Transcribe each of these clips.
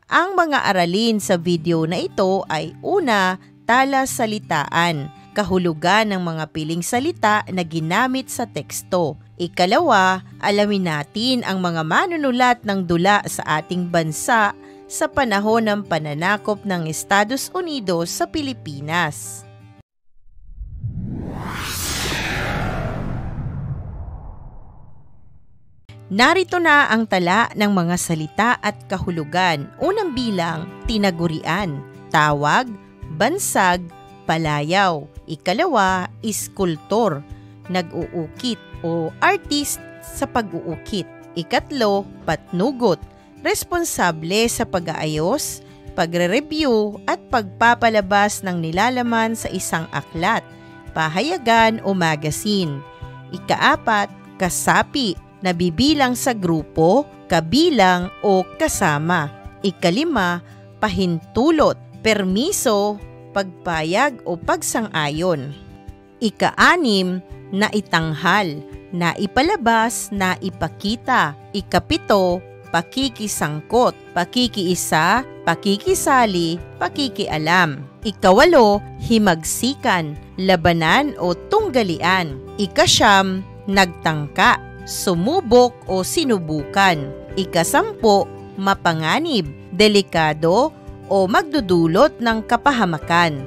Ang mga aralin sa video na ito ay una, talasalitaan, kahulugan ng mga piling salita na ginamit sa teksto. Ikalawa, alamin natin ang mga manunulat ng dula sa ating bansa sa panahon ng pananakop ng Estados Unidos sa Pilipinas. Narito na ang tala ng mga salita at kahulugan. Unang bilang, tinagurian, tawag, bansag, palayaw. Ikalawa, iskultor, nag-uukit o artist sa pag-uukit. Ikatlo, patnugot, responsable sa pag-aayos, pagre-review at pagpapalabas ng nilalaman sa isang aklat, pahayagan o magazine. Ikaapat, kasapi, nabibilang sa grupo, kabilang o kasama. Ikalima, pahintulot, permiso, pagpayag o pagsang-ayon. Ika-anim, naitanghal, naipalabas, naipakita. Ikapito, pakikisangkot, pakikiisa, pakikisali, pakikialam. Ikawalo, himagsikan, labanan o tunggalian. Ikasyam, nagtangka, sumubok o sinubukan. Ikasampu, mapanganib, delikado o magdudulot ng kapahamakan.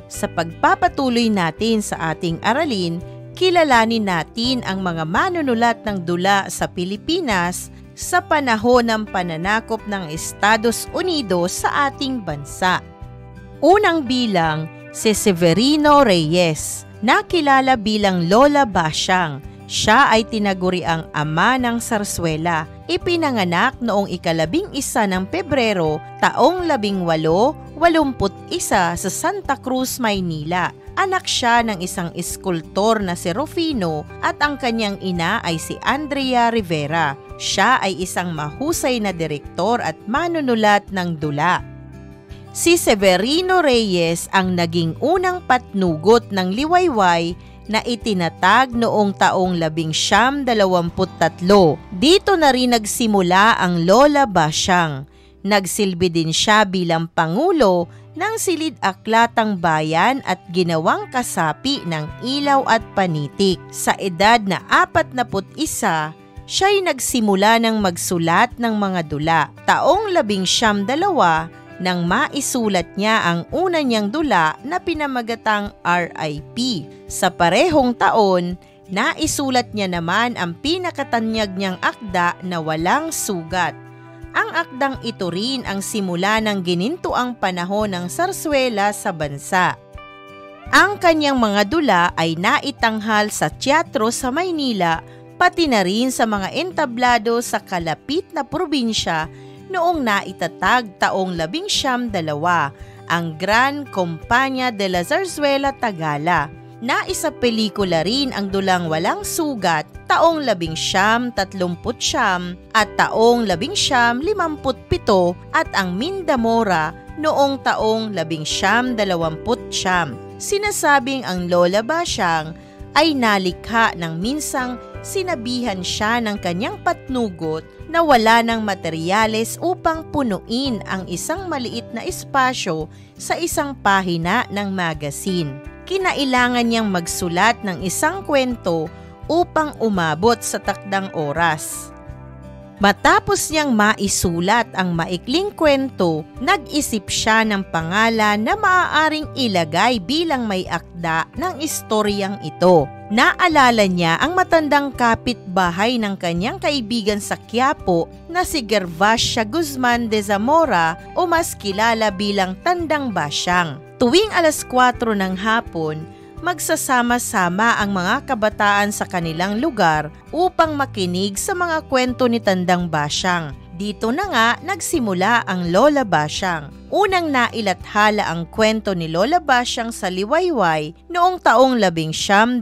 Sa pagpapatuloy natin sa ating aralin, kilalanin natin ang mga manunulat ng dula sa Pilipinas sa panahon ng pananakop ng Estados Unidos sa ating bansa. Unang bilang, si Severino Reyes, nakilala bilang Lola Basyang. Siya ay tinaguriang ama ng Sarsuela. Ipinanganak noong 11 ng Pebrero, taong 1881 sa Santa Cruz, Maynila. Anak siya ng isang eskultor na si Rufino at ang kanyang ina ay si Andrea Rivera. Siya ay isang mahusay na direktor at manunulat ng dula. Si Severino Reyes ang naging unang patnugot ng liwayway na itinatag noong taong 1923. Dito na rin nagsimula ang Lola Basyang. Nagsilbi din siya bilang pangulo ng silid-aklatang bayan at ginawang kasapi ng ilaw at panitik. Sa edad na 41, siya'y nagsimula ng magsulat ng mga dula. Taong 1902, nang maisulat niya ang una niyang dula na pinamagatang RIP. Sa parehong taon, naisulat niya naman ang pinakatanyag niyang akda na Walang Sugat. Ang akdang ito rin ang simula ng ginintuang panahon ng Sarsuela sa bansa. Ang kanyang mga dula ay naitanghal sa teatro sa Maynila, pati na rin sa mga entablado sa kalapit na probinsya noong naitatag taong 1902, ang Gran Compañía de la Zarzuela Tagala. Naisa pelikula rin ang dulang Walang Sugat taong 1939 at taong 1957 at ang Mindamora noong taong 1929. Sinasabing ang Lola Basyang ay nalikha ng minsang sinabihan siya ng kanyang patnugot na wala ng materyales upang punuin ang isang maliit na espasyo sa isang pahina ng magazine. Kinailangan niyang magsulat ng isang kwento upang umabot sa takdang oras. Matapos niyang maisulat ang maikling kwento, nag-isip siya ng pangalan na maaaring ilagay bilang may akda ng istoryang ito. Naalala niya ang matandang kapitbahay ng kanyang kaibigan sa Quiapo na si Gervasia Guzman de Zamora o mas kilala bilang Tandang Basyang. Tuwing 4:00 ng hapon, magsasama-sama ang mga kabataan sa kanilang lugar upang makinig sa mga kwento ni Tandang Basyang. Dito na nga nagsimula ang Lola Basyang. Unang nailathala ang kwento ni Lola Basyang sa liwayway noong taong 1925.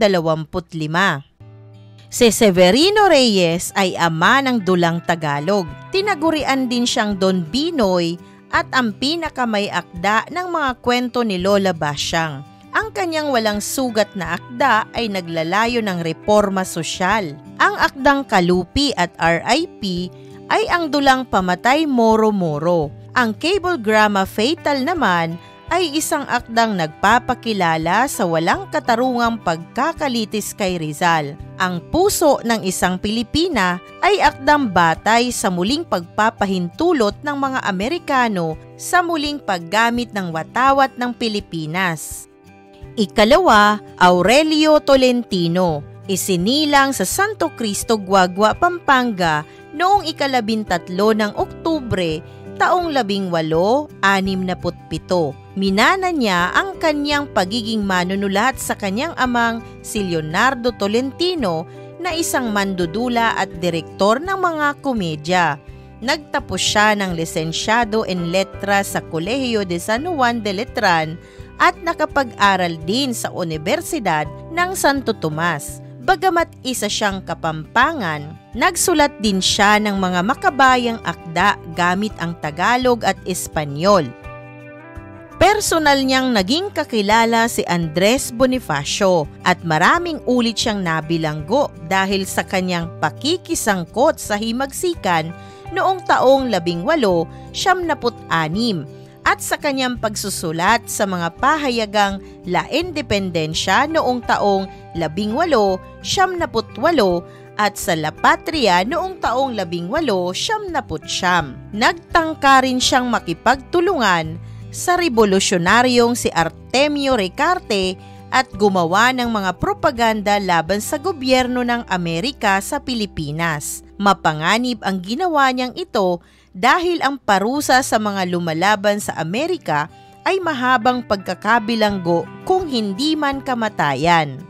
Si Severino Reyes ay ama ng dulang Tagalog. Tinagurian din siyang Don Binoy at ang pinakamayakda ng mga kwento ni Lola Basyang. Ang kanyang Walang Sugat na akda ay naglalayo ng reforma sosyal. Ang akdang Kalupi at RIP ay ang dulang Pamatay Moro-Moro. Ang Cablegrama Fatal naman ay isang akdang nagpapakilala sa walang katarungang pagkakalitis kay Rizal. Ang Puso ng Isang Pilipina ay akdang batay sa muling pagpapahintulot ng mga Amerikano sa muling paggamit ng watawat ng Pilipinas. Ikalawa, Aurelio Tolentino. Isinilang sa Santo Cristo, Guagua, Pampanga noong 13 ng Oktubre, taong 1867. Minana niya ang kanyang pagiging manunulat sa kanyang amang si Leonardo Tolentino na isang mandudula at direktor ng mga komedya. Nagtapos siya ng lisensyado en letras sa Colegio de San Juan de Letran at nakapag-aral din sa Universidad ng Santo Tomas. Bagamat isa siyang Kapampangan, nagsulat din siya ng mga makabayang akda gamit ang Tagalog at Espanyol. Personal niyang naging kakilala si Andres Bonifacio at maraming ulit siyang nabilanggo dahil sa kanyang pakikisangkot sa himagsikan noong taong 1876 at sa kanyang pagsusulat sa mga pahayagang La Independencia noong taong 1878 at sa La Patria noong taong 1879. Nagtangka rin siyang makipagtulungan sa revolusyonaryong si Artemio Ricarte at gumawa ng mga propaganda laban sa gobyerno ng Amerika sa Pilipinas. Mapanganib ang ginawa niyang ito dahil ang parusa sa mga lumalaban sa Amerika ay mahabang pagkakabilanggo kung hindi man kamatayan.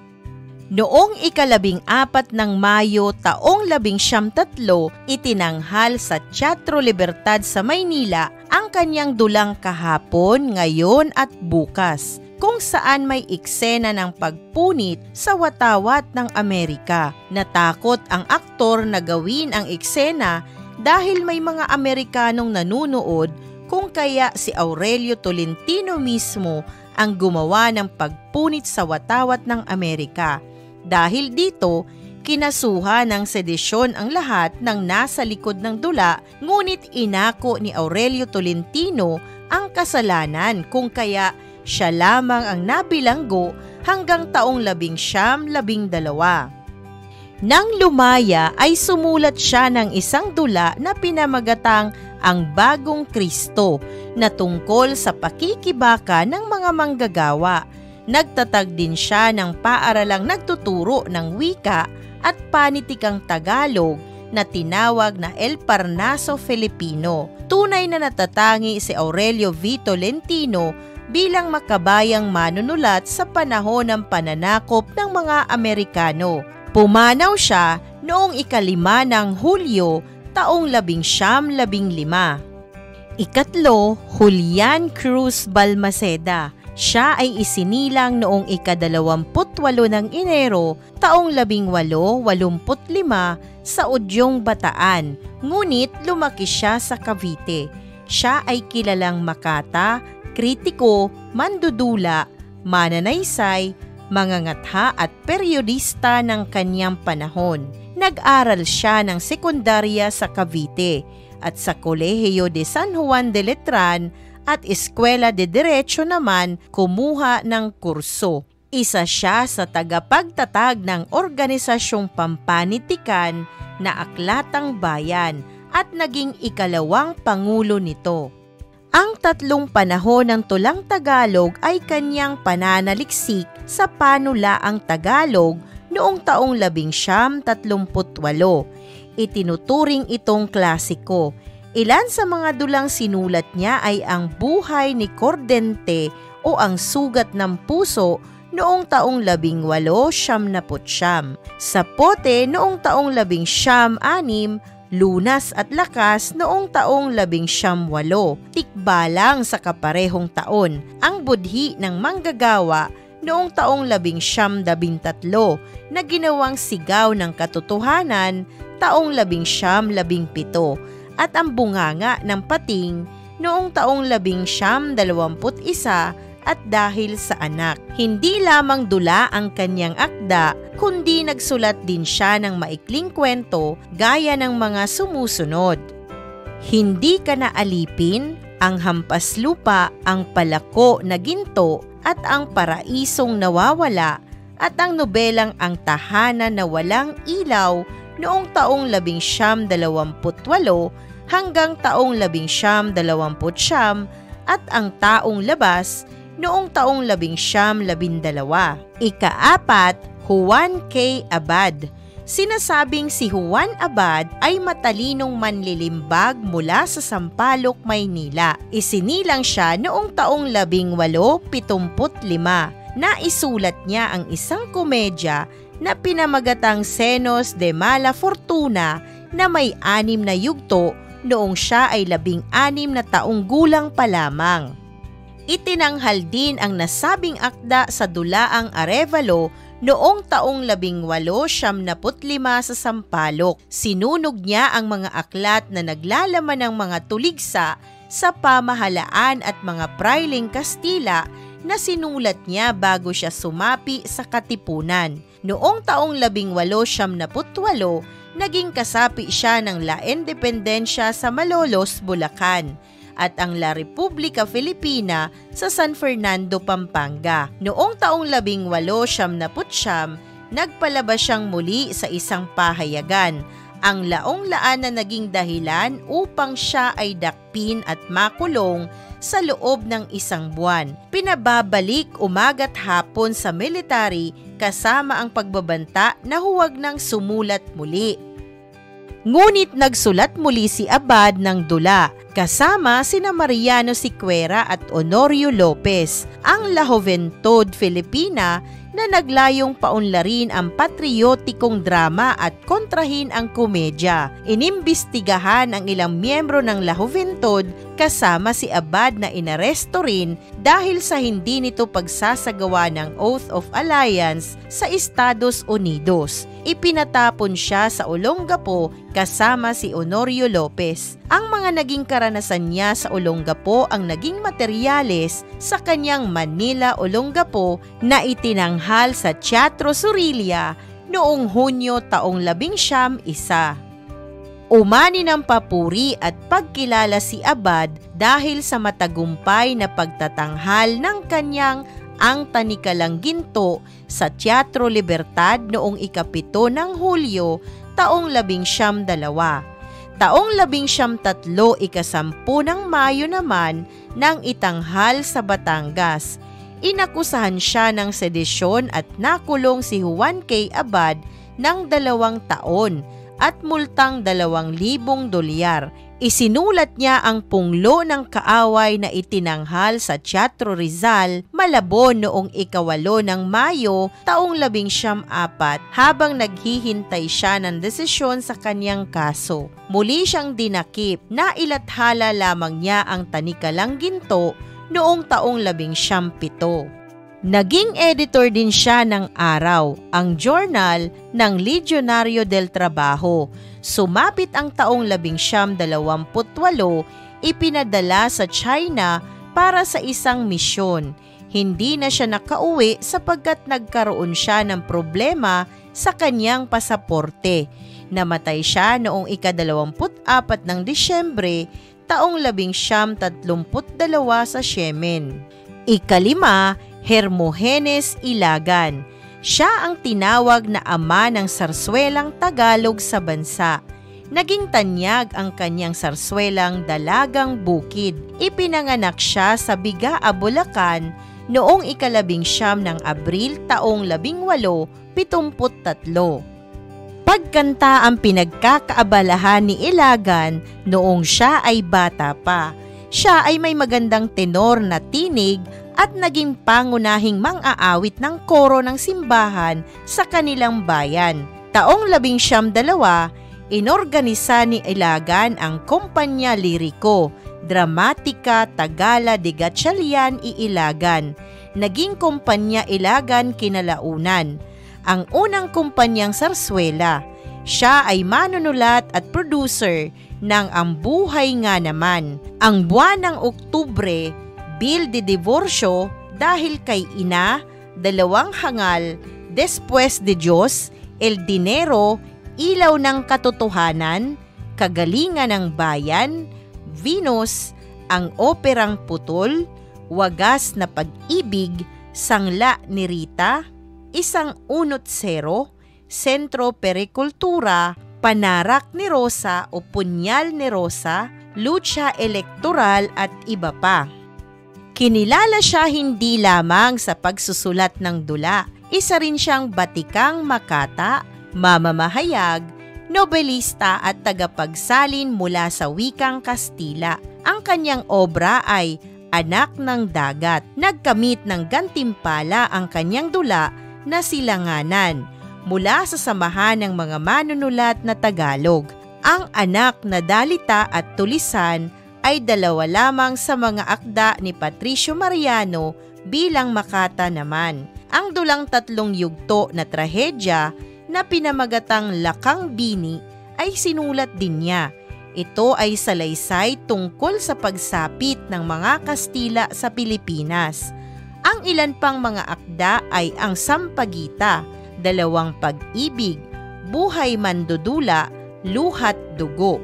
Noong 14 ng Mayo taong 1903, itinanghal sa Teatro Libertad sa Maynila ang kanyang dulang Kahapon, Ngayon at Bukas, kung saan may eksena ng pagpunit sa watawat ng Amerika. Natakot ang aktor na gawin ang eksena dahil may mga Amerikanong nanunood, kung kaya si Aurelio Tolentino mismo ang gumawa ng pagpunit sa watawat ng Amerika. Dahil dito, kinasuhan ng sedisyon ang lahat ng nasa likod ng dula, ngunit inako ni Aurelio Tolentino ang kasalanan, kung kaya siya lamang ang nabilanggo hanggang taong 1912. Nang lumaya ay sumulat siya ng isang dula na pinamagatang Ang Bagong Kristo na tungkol sa pakikibaka ng mga manggagawa. Nagtatag din siya ng paaralang nagtuturo ng wika at panitikang Tagalog na tinawag na El Parnaso Filipino. Tunay na natatangi si Aurelio V. Tolentino bilang makabayang manunulat sa panahon ng pananakop ng mga Amerikano. Pumanaw siya noong 5 ng Hulyo taong 1915. Ikatlo, Julian Cruz Balmaceda. Siya ay isinilang noong 28 ng Enero taong 1885 sa Udyong, Bataan, ngunit lumaki siya sa Cavite. Siya ay kilalang makata, kritiko, mandudula, mananaysay, mangangatha at periodista ng kanyang panahon. Nag-aral siya ng sekundarya sa Cavite at sa Colegio de San Juan de Letran at Eskwela de Derecho naman kumuha ng kurso. Isa siya sa tagapagtatag ng Organisasyong Pampanitikan na Aklatang Bayan at naging ikalawang pangulo nito. Ang 3 panahon ng Tulang Tagalog ay kanyang pananaliksik sa Panulaang Tagalog noong taong 1938. Itinuturing itong klasiko. Ilan sa mga dulang sinulat niya ay ang Buhay ni Cordente o ang Sugat ng Puso noong taong 1879, Sapote noong taong 1906, Lunas at Lakas noong taong 1908, Tikbalang sa kaparehong taon, ang Budhi ng Manggagawa noong taong 1913 na ginawang Sigaw ng Katotohanan taong 1917 at ang Bunganga ng Pating noong taong 1921 at Dahil sa Anak. Hindi lamang dula ang kanyang akda, kundi nagsulat din siya ng maikling kwento gaya ng mga sumusunod. Hindi Ka Na Alipin, ang hampas lupa, ang palako na ginto at ang paraisong nawawala at ang nobelang Ang Tahanan na Walang Ilaw noong taong 1928 hanggang taong 1929 at Ang Taong Labas noong taong 1912. Ika-4, Juan K. Abad. Sinasabing si Juan Abad ay matalinong manlilimbag mula sa Sampaloc, Maynila. Isinilang siya noong taong 1875. Naisulat niya ang isang komedya na pinamagatang Senos de Mala Fortuna na may 6 na yugto noong siya ay 16 na taong gulang pa lamang. Itinanghal din ang nasabing akda sa Dulaang Arevalo noong taong 1875 sa Sampaloc. Sinunog niya ang mga aklat na naglalaman ng mga tuligsa sa pamahalaan at mga prailing Kastila na sinulat niya bago siya sumapi sa Katipunan. Noong taong 1878, naging kasapi siya ng La Independencia sa Malolos, Bulacan at ang La Republica Filipina sa San Fernando, Pampanga. Noong taong 1879, nagpalabas siyang muli sa isang pahayagan, ang Laong-Laan na naging dahilan upang siya ay dakpin at makulong sa loob ng 1 buwan. Pinababalik umaga't hapon sa military kasama ang pagbabanta na huwag nang sumulat muli. Ngunit nagsulat muli si Abad ng dula kasama sina Mariano Siquera at Honorio Lopez, ang La Juventud Filipina na naglayong paunlarin ang patriotikong drama at kontrahin ang komedya. Inimbestigahan ang ilang miyembro ng La Juventud kasama si Abad na inaresto rin dahil sa hindi nito pagsasagawa ng Oath of Alliance sa Estados Unidos. Ipinatapon siya sa Olongapo kasama si Honorio Lopez. Ang mga naging karanasan niya sa Olongapo ang naging materyales sa kanyang Manila Olongapo na itinanghal sa Teatro Surilla noong Hunyo taong 1901. Umani ng papuri at pagkilala si Abad dahil sa matagumpay na pagtatanghal ng kanyang Ang Tanikalang Ginto sa Teatro Libertad noong 7 ng Hulyo taong 1902. Taong 1903, 10 ng Mayo naman nang itanghal sa Batangas. Inakusahan siya ng sedisyon at nakulong si Juan K. Abad ng 2 taon at multang 2,000 dolyar. Isinulat niya ang punglo ng kaaway na itinanghal sa Teatro Rizal, Malabon noong 8 ng Mayo taong 1904 habang naghihintay siya ng desisyon sa kanyang kaso. Muli siyang dinakip na ilathala lamang niya ang Tanikalang Ginto noong taong 1907. Naging editor din siya ng Araw, ang journal ng Legionario del Trabajo. Sumapit ang taong 1928, ipinadala sa China para sa isang misyon. Hindi na siya nakauwi sapagkat nagkaroon siya ng problema sa kanyang pasaporte. Namatay siya noong ika-24 ng Disyembre taong 1932 sa Yemen. Ika-5, Hermogenes Ilagan. Siya ang tinawag na ama ng sarswelang Tagalog sa bansa. Naging tanyag ang kanyang sarswelang Dalagang Bukid. Ipinanganak siya sa Bigaa, Bulacan noong ika-19 ng Abril taong 1873. Pagkanta ang pinagkakaabalahan ni Ilagan noong siya ay bata pa. Siya ay may magandang tenor na tinig at naging pangunahing mang-aawit ng koro ng simbahan sa kanilang bayan. Taong 1902, inorganisa ni Ilagan ang Kompanya Liriko, Dramatica Tagala de Gatchalian y Ilagan. Naging Kompanya Ilagan kinalaunan, ang unang kumpanyang sarswela. Siya ay manunulat at producer ng Ang Buhay Nga Naman. Ang buwan ng Oktubre, Bill de Divorcio dahil kay ina, 2 hangal, Después de Diyos, El Dinero, Ilaw ng Katotohanan, Kagalingan ng Bayan, Venus, ang operang Putol, Wagas na Pag-ibig, Sangla ni Rita, Isang Unot Zero, Sentro Perikultura, Panarak ni Rosa o Punyal ni Rosa, Lucha Elektoral at iba pa. Kinilala siya hindi lamang sa pagsusulat ng dula, isa rin siyang batikang makata, mamamahayag, nobelista at tagapagsalin mula sa wikang Kastila. Ang kanyang obra ay Anak ng Dagat. Nagkamit ng gantimpala ang kanyang dula na Silanganan mula sa samahan ng mga manunulat na Tagalog. Ang Anak na Dalita at Tulisan ay dalawa lamang sa mga akda ni Patricio Mariano bilang makata naman. Ang dulang 3 yugto na trahedya na pinamagatang Lakang Bini ay sinulat din niya. Ito ay salaysay tungkol sa pagsapit ng mga Kastila sa Pilipinas. Ang ilan pang mga akda ay ang Sampagita, Dalawang Pag-ibig, Buhay Mandudula, Luhat Dugo,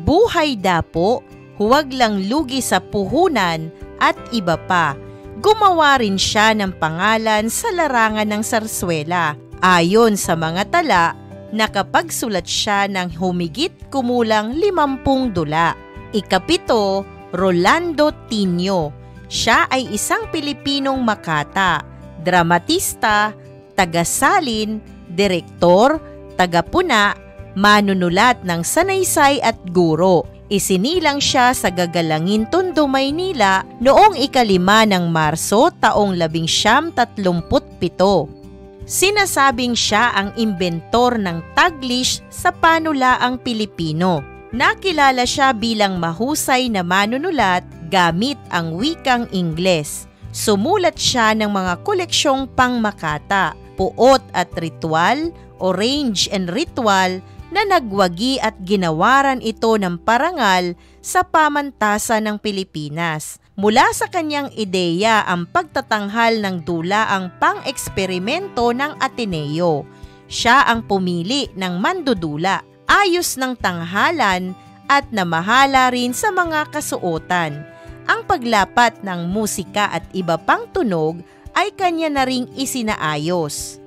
Buhay Dapo, Huwag Lang Lugi sa Puhunan at iba pa. Gumawa rin siya ng pangalan sa larangan ng Sarsuela. Ayon sa mga tala, nakapagsulat siya ng humigit kumulang 50 dula. Ikapito, Rolando Tinio. Siya ay isang Pilipinong makata, dramatista, tagasalin, direktor, tagapuna, manunulat ng sanaysay at guro. Isinilang siya sa Gagalangin, Tondo, Maynila noong 5 ng Marso taong 1937. Sinasabing siya ang imbentor ng Taglish sa panulaang Pilipino. Nakilala siya bilang mahusay na manunulat gamit ang wikang Ingles. Sumulat siya ng mga koleksyong pangmakata, puot at ritual, orange and ritual na nagwagi at ginawaran ito ng parangal sa pamantasan ng Pilipinas. Mula sa kanyang ideya ang pagtatanghal ng dula ang pang-eksperimento ng Ateneo. Siya ang pumili ng mandudula, ayos ng tanghalan at namahala rin sa mga kasuotan. Ang paglapat ng musika at iba pang tunog ay kanya na ring isinaayos.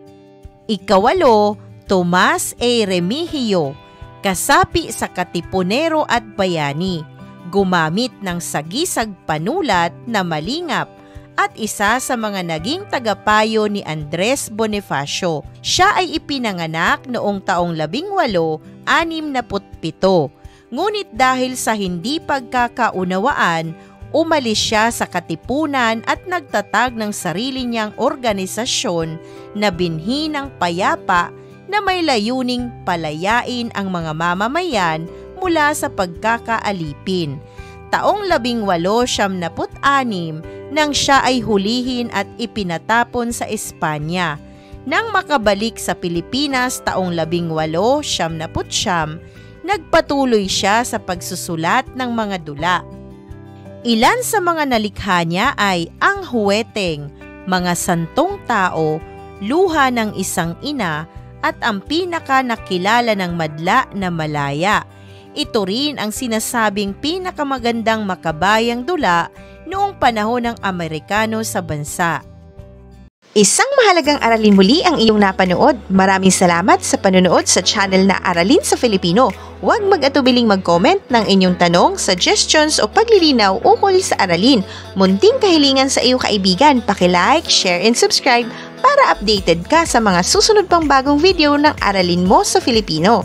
Ikawalo, Tomas A. Remigio, kasapi sa Katipunero at Bayani. Gumamit ng sagisag panulat na malingap at isa sa mga naging tagapayo ni Andres Bonifacio. Siya ay ipinanganak noong taong 1867. Ngunit dahil sa hindi pagkakaunawaan, umalis siya sa Katipunan at nagtatag ng sarili niyang organisasyon na Binhi ng Payapa na may layuning palayain ang mga mamamayan mula sa pagkakaalipin. Taong 1876 nang siya ay hulihin at ipinatapon sa Espanya. Nang makabalik sa Pilipinas taong 1879, nagpatuloy siya sa pagsusulat ng mga dula. Ilan sa mga nalikha niya ay Ang Huweteng, Mga Santong Tao, Luha ng Isang Ina at ang pinaka nakilala ng madla na Malaya. Ito rin ang sinasabing pinakamagandang makabayang dula noong panahon ng Amerikano sa bansa. Isang mahalagang aralin muli ang iyong napanood. Maraming salamat sa panonood sa channel na Aralin sa Filipino. Huwag mag-atubiling mag-comment ng inyong tanong, suggestions o paglilinaw ukol sa aralin. Munting kahilingan sa iyong kaibigan, paki-like, share and subscribe para updated ka sa mga susunod pang bagong video ng Aralin mo sa Filipino.